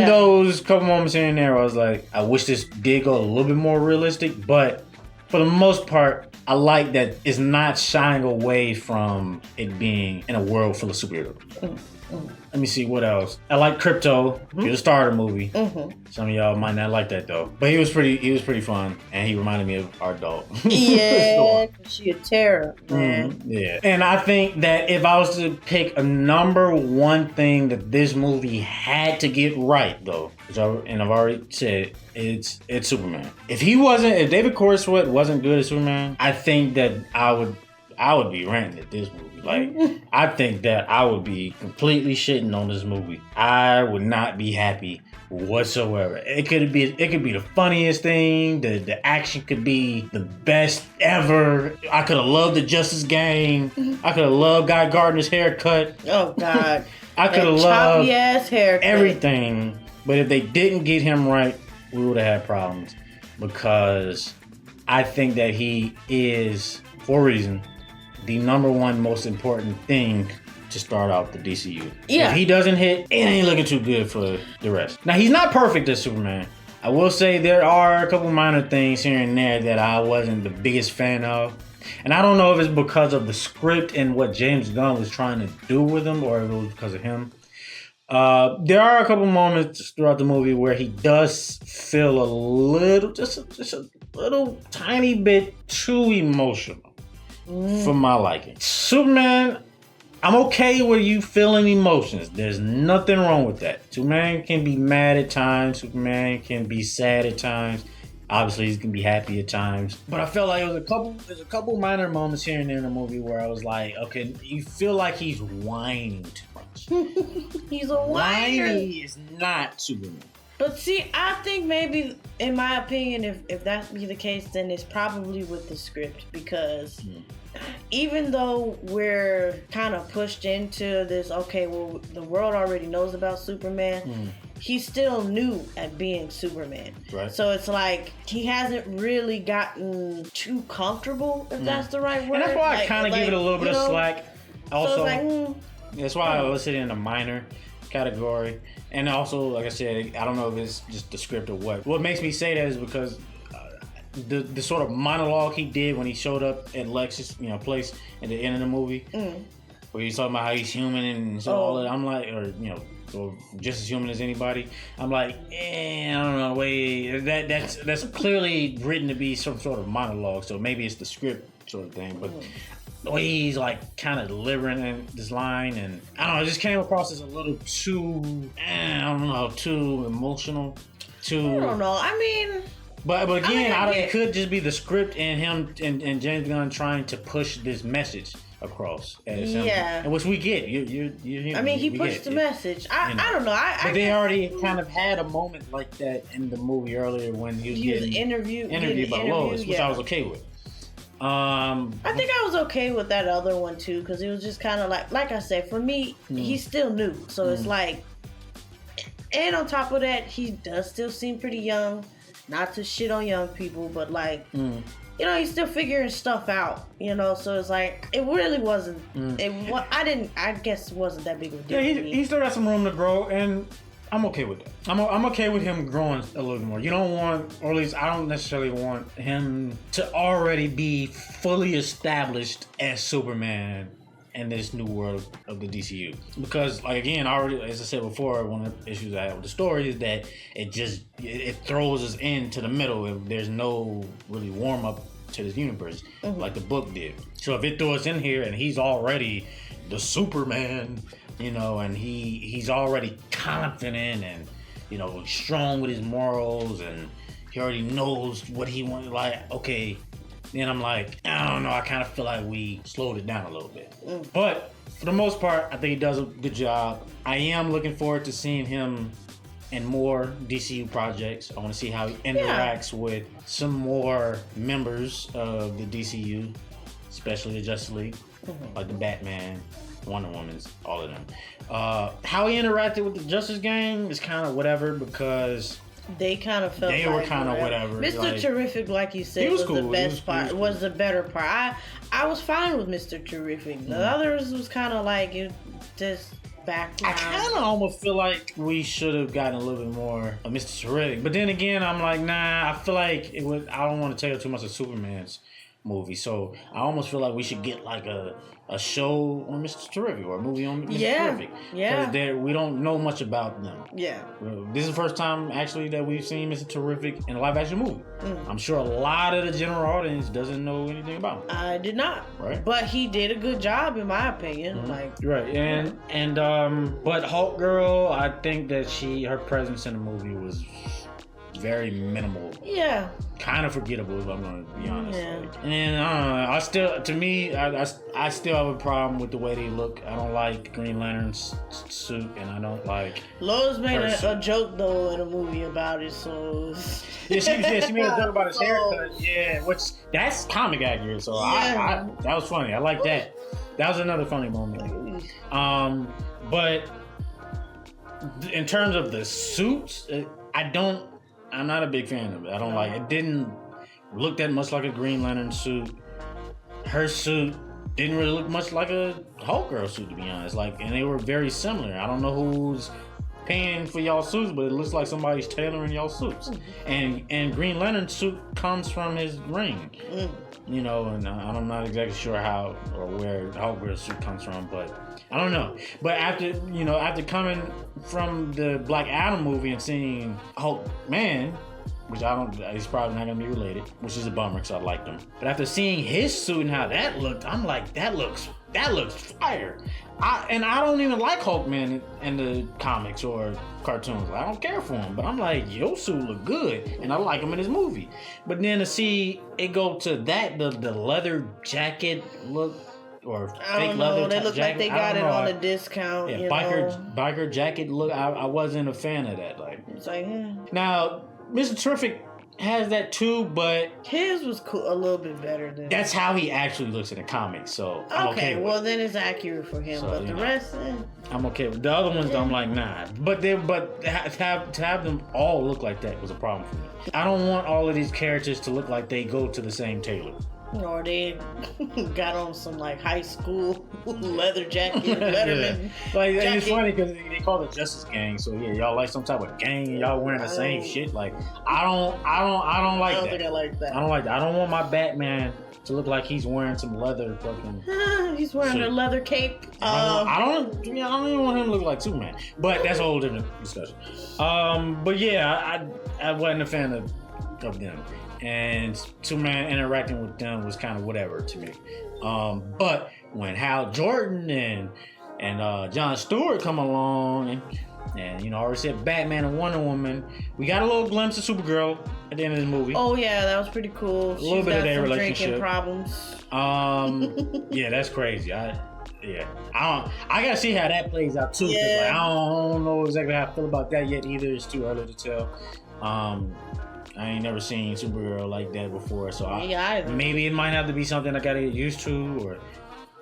those couple moments here and there, I was like, I wish this did go a little bit more realistic. But for the most part, I like that it's not shying away from it being in a world full of superheroes. Let me see what else. I like Crypto. He was a star of the movie. Some of y'all might not like that though, but he was pretty fun, and he reminded me of our dog. Yeah, she a terror, man. Yeah, and I think that if I was to pick a number one thing that this movie had to get right, though, and I've already said it's Superman. If David Cornsweet wasn't good as Superman, I think that I would be ranting at this movie. Like, I think that I would be completely shitting on this movie. I would not be happy whatsoever. It could be the funniest thing. The action could be the best ever. I could have loved the Justice Gang. I could have loved Guy Gardner's haircut. Oh God. I could have loved ass haircut. Everything. But if they didn't get him right, we would have had problems. Because I think that he is, for a reason, the number one most important thing to start out the DCU. Yeah. If he doesn't hit, it ain't looking too good for the rest. Now, he's not perfect as Superman. I will say there are a couple minor things here and there that I wasn't the biggest fan of. And I don't know if it's because of the script and what James Gunn was trying to do with him, or if it was because of him. There are a couple moments throughout the movie where he does feel a little, just a little tiny bit too emotional. For my liking. Superman, I'm okay with you feeling emotions. There's nothing wrong with that. Superman can be mad at times. Superman can be sad at times. Obviously, he can be happy at times. But I felt like there's a couple minor moments here and there in the movie where I was like, okay, you feel like he's whining too much. He's a whiner. Whining is not Superman. But see, I think maybe, in my opinion, if that be the case, then it's probably with the script, because even though we're kind of pushed into this, okay, well, the world already knows about Superman, he's still new at being Superman. Right. So it's like he hasn't really gotten too comfortable, if that's the right word. And that's why I kind of give it a little bit of slack. Also, so it's like, that's why I list it in a minor category. And also, like I said, I don't know if it's just the script or what. What makes me say that is because the sort of monologue he did when he showed up at Lex's place at the end of the movie, where he's talking about how he's human and so all that. I'm like, or just as human as anybody. I'm like, I don't know. Wait, that's clearly written to be some sort of monologue. So maybe it's the script sort of thing, but. The way he's like kind of delivering this line, and I don't know, it just came across as a little too, too emotional. I don't know. I mean, but again, it could just be the script and him and James Gunn trying to push this message across. And which we get. I mean, he pushed the message. I don't know. But they already kind of had a moment like that in the movie earlier when he was getting interviewed by Lois, which I was okay with. I think I was okay with that other one too, because it was just kind of like I said, for me, he's still new, so it's like, and on top of that, he does still seem pretty young. Not to shit on young people, but like, he's still figuring stuff out, so it's like, it really wasn't, I guess it wasn't that big of a deal. Yeah, he still got some room to grow, and I'm okay with that. I'm okay with him growing a little bit more. You don't want, or at least I don't necessarily want him to already be fully established as Superman in this new world of the DCU. Because, like, again, already, as I said before, one of the issues I have with the story is that it throws us into the middle if there's no really warm up to this universe like the book did. So if it threw us in here and he's already the Superman, and he's already confident and strong with his morals, and he already knows what he wants. Like, okay, then I'm like, I don't know. I kind of feel like we slowed it down a little bit, but for the most part, I think he does a good job. I am looking forward to seeing him in more DCU projects. I want to see how he interacts with some more members of the DCU, especially the Justice League, like the Batman, Wonder Woman's, all of them. How he interacted with the Justice Gang is kind of whatever, because they kind of felt they were kind of whatever. Mr. Terrific, like you said, was cool. The best part. Was the better part. I was fine with Mr. Terrific. The others was kind of like it just background. I kind of almost feel like we should have gotten a little bit more of Mr. Terrific, but then again, I'm like, nah. I feel like it was. I don't want to tell you too much of Superman's movie, so I almost feel like we should get like a show on Mr. Terrific or a movie on Mr. Terrific. Yeah. Because we don't know much about them. Yeah. This is the first time actually that we've seen Mr. Terrific in a live action movie. I'm sure a lot of the general audience doesn't know anything about him. I did not. Right. But he did a good job in my opinion. Right. And but Hulk Girl, I think that her presence in the movie was very minimal. Yeah. Kind of forgettable, if I'm going to be honest. Yeah. And I still have a problem with the way they look. I don't like Green Lantern's suit, and I don't like. Lois made a joke though in a movie about it, so. Yeah, she made a joke about his haircut. Yeah, which that's comic accurate. So I that was funny. I like that. That was another funny moment. But in terms of the suits, I'm not a big fan of it. I don't like it. It didn't look that much like a Green Lantern suit. Her suit didn't really look much like a Hulk Girl suit, to be honest. And they were very similar. I don't know who's paying for y'all suits, but it looks like somebody's tailoring y'all suits. And Green Lantern's suit comes from his ring. And I'm not exactly sure how or where Hulk Girl's suit comes from, but I don't know. But after coming from the Black Adam movie and seeing Hulk Man, which he's probably not gonna be related, which is a bummer because I liked him. But after seeing his suit and how that looked, I'm like, that looks fire. I don't even like Hulkman in the comics or cartoons. I don't care for him, but I'm like, your suit look good, and I like him in this movie. But then to see it go to that, the leather jacket look, or fake leather they look jacket, like they got it on a discount. Yeah, biker jacket look. I wasn't a fan of that. It's like, Now, Mr. Terrific has that too, but his was cool, a little bit better than. That's how he actually looks in the comics, so I'm okay with well it. then it's accurate for him, so, but the rest, I'm okay with the other ones. I'm like, nah, but to have them all look like that was a problem for me. I don't want all of these characters to look like they go to the same tailor. Or they got on some like high school leather jacket, Letterman. Like jacket. It's funny because they call it Justice Gang. So yeah, y'all like some type of gang and y'all wearing the same shit. Like I don't like that. I don't think I like that. I don't like that. I don't want my Batman to look like he's wearing some leather fucking. He's wearing a leather cape. I don't even want him to look like Superman. But that's a whole different discussion. But yeah, I wasn't a fan of them. And Superman interacting with them was kind of whatever to me. But when Hal Jordan and Jon Stewart come along and I already said Batman and Wonder Woman, we got a little glimpse of Supergirl at the end of the movie. Oh yeah, that was pretty cool. A little bit of their relationship. Drinking problems. Yeah, that's crazy. I gotta see how that plays out too. Yeah. Like, I don't know exactly how I feel about that yet either. It's too early to tell. I ain't never seen Supergirl like that before, so maybe it might have to be something I gotta get used to, or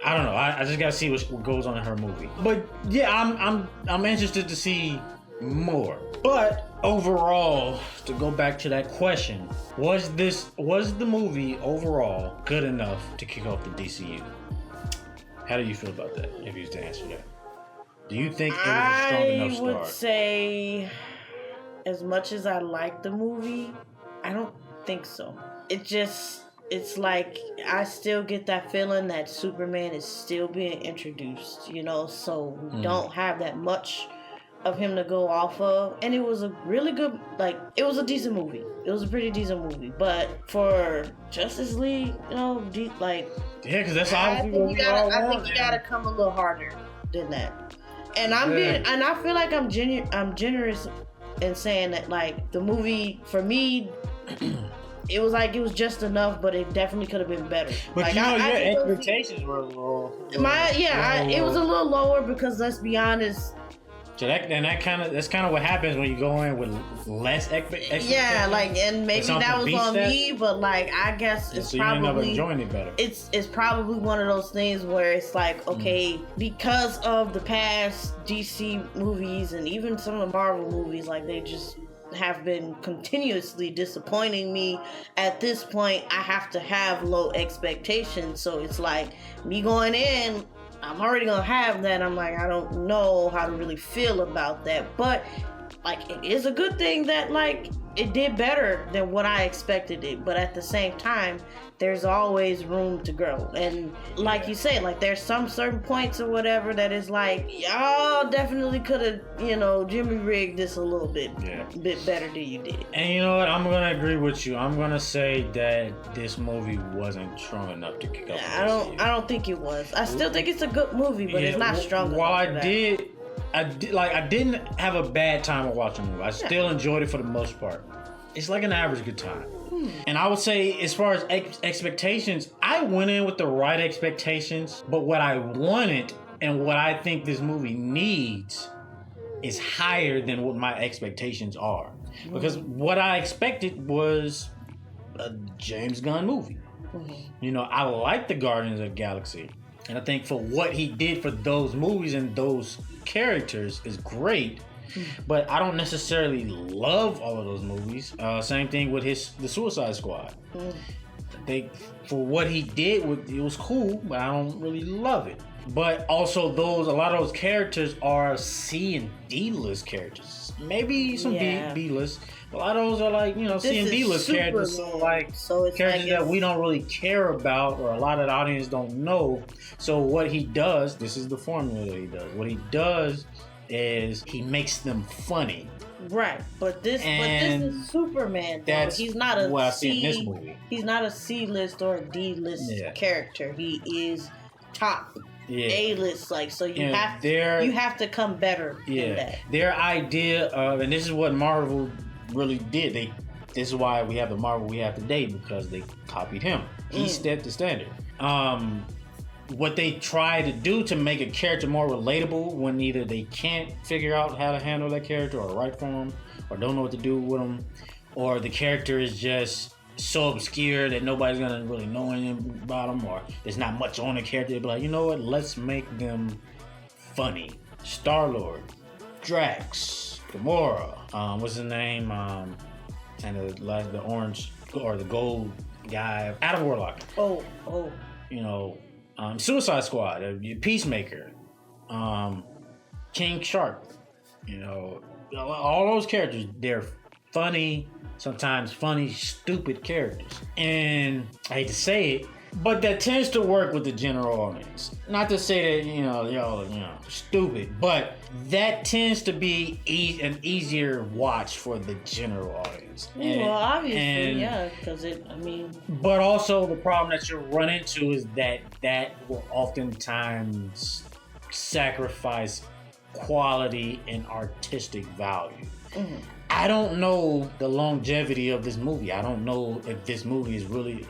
I don't know. I just gotta see what goes on in her movie. But yeah, I'm interested to see more. But overall, to go back to that question, was the movie overall good enough to kick off the DCU? How do you feel about that? If you was to answer that, do you think it was a strong enough start? I would say, as much as I like the movie, I don't think so. It's like I still get that feeling that Superman is still being introduced, so we don't have that much of him to go off of. And it was a really good, it was a decent movie. It was a pretty decent movie. But for Justice League, yeah, because that's obviously what we all want. I think you gotta come a little harder than that. And I feel like I'm generous in saying that, the movie for me, it was just enough, but it definitely could have been better. But your expectations were a little. It was a little lower because let's be honest. So that's kind of what happens when you go in with less expectations. Yeah, and maybe that was on me, but I guess it's probably you end up enjoying it better. It's probably one of those things where it's okay, because of the past DC movies and even some of the Marvel movies, they just have been continuously disappointing me. At this point, I have to have low expectations. So it's me going in, I'm already gonna have that. I'm I don't know how to really feel about that. But it is a good thing that it did better than what I expected it. But at the same time, there's always room to grow. And you say, there's some certain points or whatever that is y'all definitely could have, Jimmy rigged this a little bit better than you did. And you know what? I'm going to agree with you. I'm going to say that this movie wasn't strong enough to kick off. I don't think it was. I still think it's a good movie, but it's not strong enough. While I didn't have a bad time watching the movie. I still enjoyed it for the most part. It's an average good time. And I would say, as far as expectations, I went in with the right expectations, but what I wanted and what I think this movie needs is higher than what my expectations are. Because what I expected was a James Gunn movie. I like the Guardians of the Galaxy. And I think for what he did for those movies and those characters is great. But I don't necessarily love all of those movies. Same thing with the Suicide Squad. For what he did, it was cool, but I don't really love it. But also, a lot of those characters are C and D list characters. Maybe some B list. A lot of those are C and D list characters. So characters that we don't really care about, or a lot of the audience don't know. So what he does, this is the formula that he does. What he does is he makes them funny. Right, but this is Superman. That's he's not a what I see in this movie. He's not a C list or a D list character. He is top A list. So you have to come better than that. Their idea of, and this is what Marvel really did. This is why we have the Marvel we have today, because they copied him. He set the standard. What they try to do to make a character more relatable when either they can't figure out how to handle that character or write for him, or don't know what to do with him, or the character is just so obscure that nobody's gonna really know anything about them, or there's not much on the character. They'd be like, you know what? Let's make them funny. Star-Lord, Drax, Gamora, what's his name? And the orange or the gold guy, Adam Warlock. Oh. You know, Suicide Squad, Peacemaker, King Shark. You know, all those characters, they're funny, sometimes funny, stupid characters. And I hate to say it, but that tends to work with the general audience. Not to say that, they're all, stupid, but that tends to be an easier watch for the general audience. Well, obviously, yeah, because But also the problem that you run into is that will oftentimes sacrifice quality and artistic value. Mm-hmm. I don't know the longevity of this movie. I don't know if this movie is really,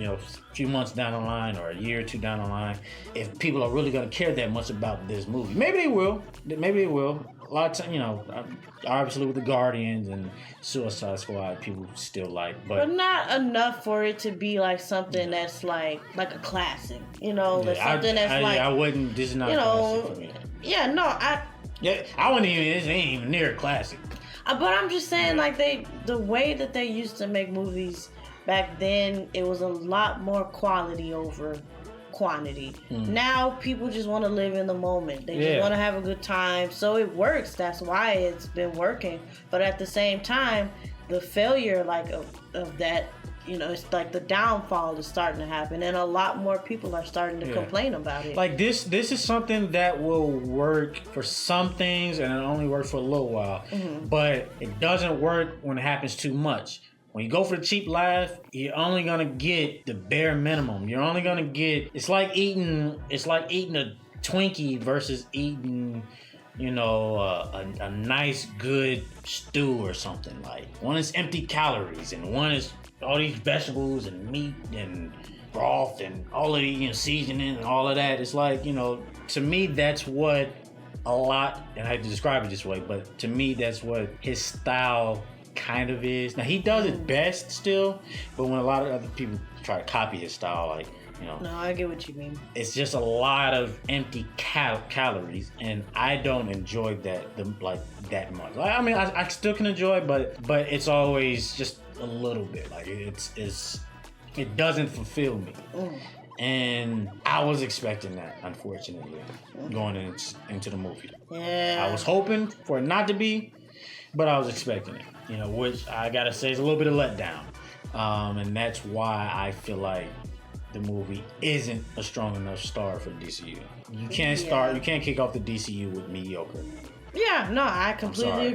a few months down the line or a year or two down the line, if people are really going to care that much about this movie. Maybe they will. A lot of time, obviously with the Guardians and Suicide Squad, people still like, but not enough for it to be like something that's like a classic. That's something I wouldn't. This is not a classic for me. Yeah, no, I wouldn't even. This ain't even near a classic. But I'm just saying, the way that they used to make movies back then, it was a lot more quality over quantity. Now people just want to live in the moment. They just want to have a good time. So it works. That's why it's been working. But at the same time, the failure of that, it's like the downfall is starting to happen, and a lot more people are starting to complain about it. Like this is something that will work for some things, and it only works for a little while. Mm-hmm. But it doesn't work when it happens too much. When you go for the cheap laugh, you're only gonna get the bare minimum. You're only gonna get. It's like eating a Twinkie versus eating, a nice good stew or something. Like one is empty calories, and one is all these vegetables and meat and broth and all of the seasoning and all of that. It's like, to me, that's what a lot, and I hate to describe it this way, but to me, that's what his style kind of is. Now, he does it best still, but when a lot of other people try to copy his style, No, I get what you mean. It's just a lot of empty calories, and I don't enjoy that that much. I still can enjoy it, but it's always just a little bit. It doesn't fulfill me. And I was expecting that, unfortunately, going into the movie. Yeah. I was hoping for it not to be, but I was expecting it. Which I gotta say is a little bit of letdown. And that's why I feel like the movie isn't a strong enough start for the DCU. You can't kick off the DCU with mediocre. Yeah, no, I completely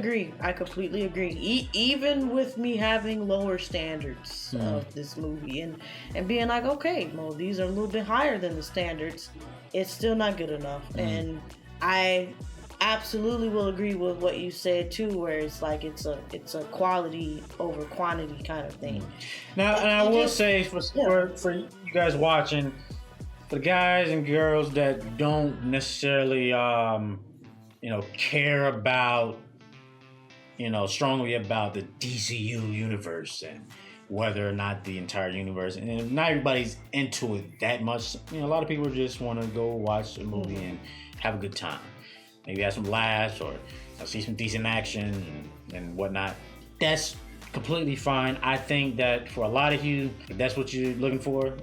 agree. Even with me having lower standards of this movie and being like, okay, well, these are a little bit higher than the standards, it's still not good enough. And I absolutely will agree with what you said too, where it's like it's a quality over quantity kind of thing. Now, and I will say for you guys watching, for the guys and girls that don't necessarily care about strongly about the DCU universe and whether or not the entire universe, and not everybody's into it that much. A lot of people just want to go watch a movie and have a good time. Maybe have some laughs or see some decent action and whatnot. That's completely fine. I think that for a lot of you, if that's what you're looking for,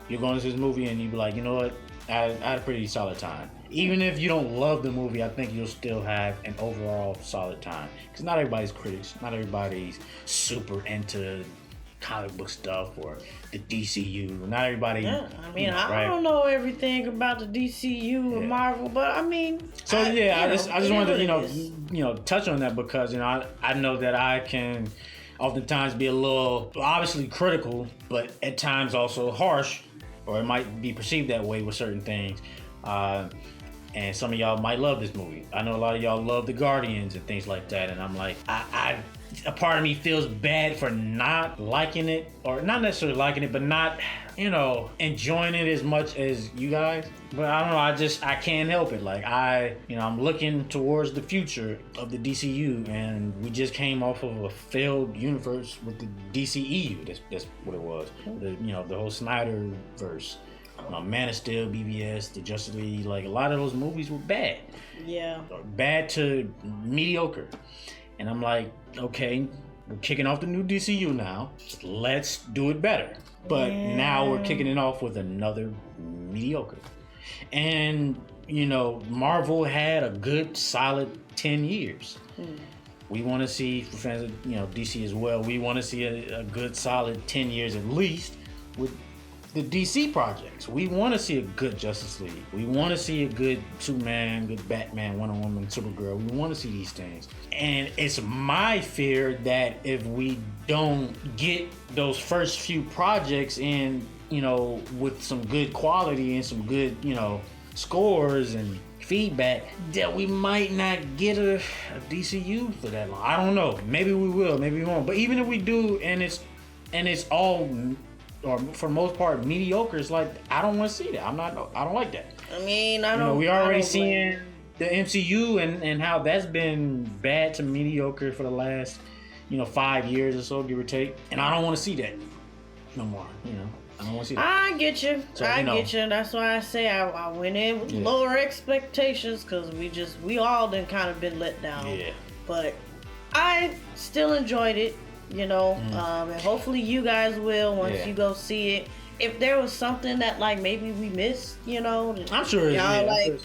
you're going to this movie and you be like, you know what, I had a pretty solid time. Even if you don't love the movie, I think you'll still have an overall solid time. Because not everybody's critics. Not everybody's super into comic book stuff or the DCU. Not everybody. Yeah, I don't know everything about the DCU and Marvel, but So I just wanted to touch on that because I know that I can oftentimes be a little obviously critical, but at times also harsh, or it might be perceived that way with certain things. And some of y'all might love this movie. I know a lot of y'all love the Guardians and things like that. And I'm like, a part of me feels bad for not liking it, or not necessarily liking it, but not, enjoying it as much as you guys. But I don't know, I can't help it. Like I'm looking towards the future of the DCU, and we just came off of a failed universe with the DCEU. That's what it was. The whole Snyderverse. Man of Steel, BVS, the Justice League, like a lot of those movies were bad. Yeah. Bad to mediocre. And I'm like, okay, we're kicking off the new DCU now. Let's do it better. But now we're kicking it off with another mediocre. And, Marvel had a good, solid 10 years. We want to see, for fans of, DC as well, we want to see a good, solid 10 years at least with the DC projects. We want to see a good Justice League. We want to see a good Superman, good Batman, Wonder Woman, Supergirl. We want to see these things. And it's my fear that if we don't get those first few projects in, with some good quality and some good, scores and feedback, that we might not get a DCU for that long. I don't know. Maybe we will, maybe we won't. But even if we do, and it's all, or for the most part, mediocre, it's like, I don't want to see that. I don't like that. I mean, we already seeing the MCU and how that's been bad to mediocre for the last, 5 years or so, give or take. And I don't want to see that no more, I don't want to see that. I get you. So, get you. That's why I say I went in with lower expectations, because we all done kind of been let down. Yeah. But I still enjoyed it. And hopefully you guys will once you go see it. If there was something that like maybe we missed, I'm sure y'all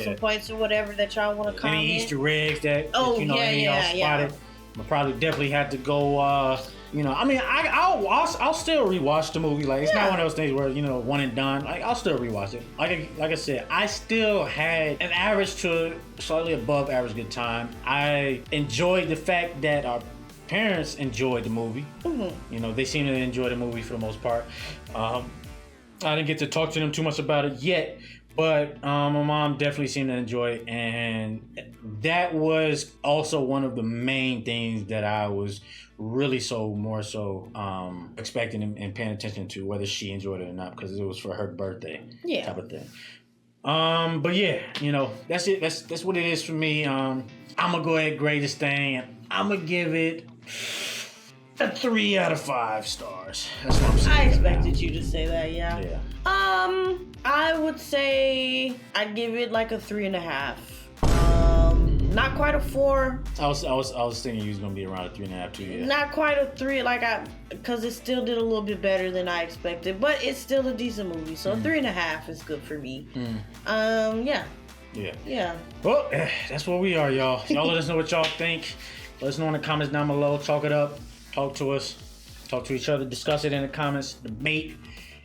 some points or whatever that y'all want to comment. Any Easter eggs that y'all spotted. I'll probably definitely have to go. I'll still rewatch the movie. Like, it's not one of those things where one and done. Like, I'll still rewatch it. Like I said, I still had an average to slightly above average good time. I enjoyed the fact that our parents enjoyed the movie. Mm-hmm. They seem to enjoy the movie for the most part. I didn't get to talk to them too much about it yet, but my mom definitely seemed to enjoy it, and that was also one of the main things that I was really more so expecting and paying attention to, whether she enjoyed it or not, because it was for her birthday type of thing. But that's it. That's what it is for me. I'm gonna go ahead and grade this thing, and I'm gonna give it a 3 out of 5 stars. That's what I'm saying. I expected you to say that, yeah. I would say I'd give it like a 3.5. Not quite a 4. I was thinking you was gonna be around a 3.5 too. Yeah. Not quite a 3, because it still did a little bit better than I expected, but it's still a decent movie. So a 3.5 is good for me. Yeah. Well, that's where we are, y'all. Y'all let us know what y'all think. Let us know in the comments down below. Talk it up. Talk to us. Talk to each other. Discuss it in the comments. Debate.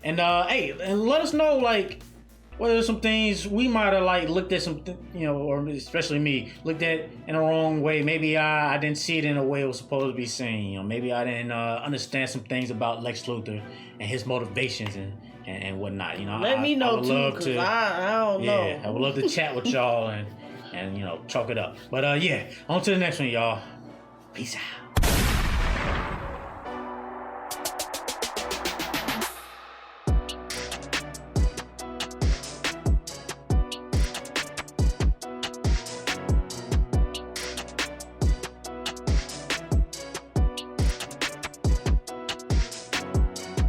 And and let us know whether there's some things we might have looked at or especially me looked at in a wrong way. Maybe I didn't see it in a way it was supposed to be seen. Maybe I didn't understand some things about Lex Luthor and his motivations and whatnot. Let me know too, because I don't know. Yeah, I would love to chat with y'all and chalk it up. But on to the next one, y'all. Peace out.